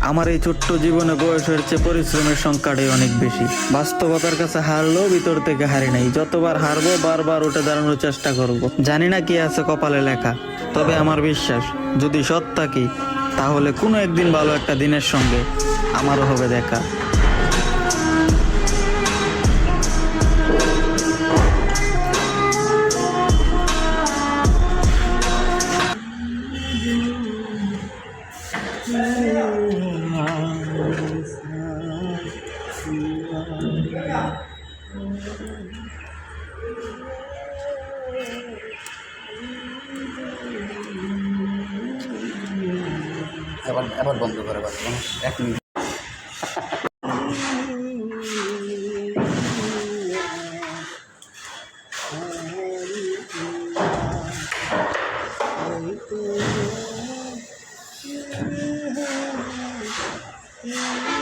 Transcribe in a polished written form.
আমার এই ছোট্ট জীবনে বয়সের চেয়ে পরিশ্রমের সংখ্যাটাই অনেক বেশি। বাস্তবতার কাছে হারলেও ভিতর থেকে হারি নাই। যতবার হারবো বারবার উঠে দাঁড়ানোর চেষ্টা করব। জানি না কি আছে কপালে লেখা, তবে আমার বিশ্বাস যদি সৎ থাকি তাহলে কোনো একদিন ভালো একটা দিনের সঙ্গে আমারও হবে দেখা। এবার এবার বন্ধ করে পারবো 1 মিনিট। Yeah.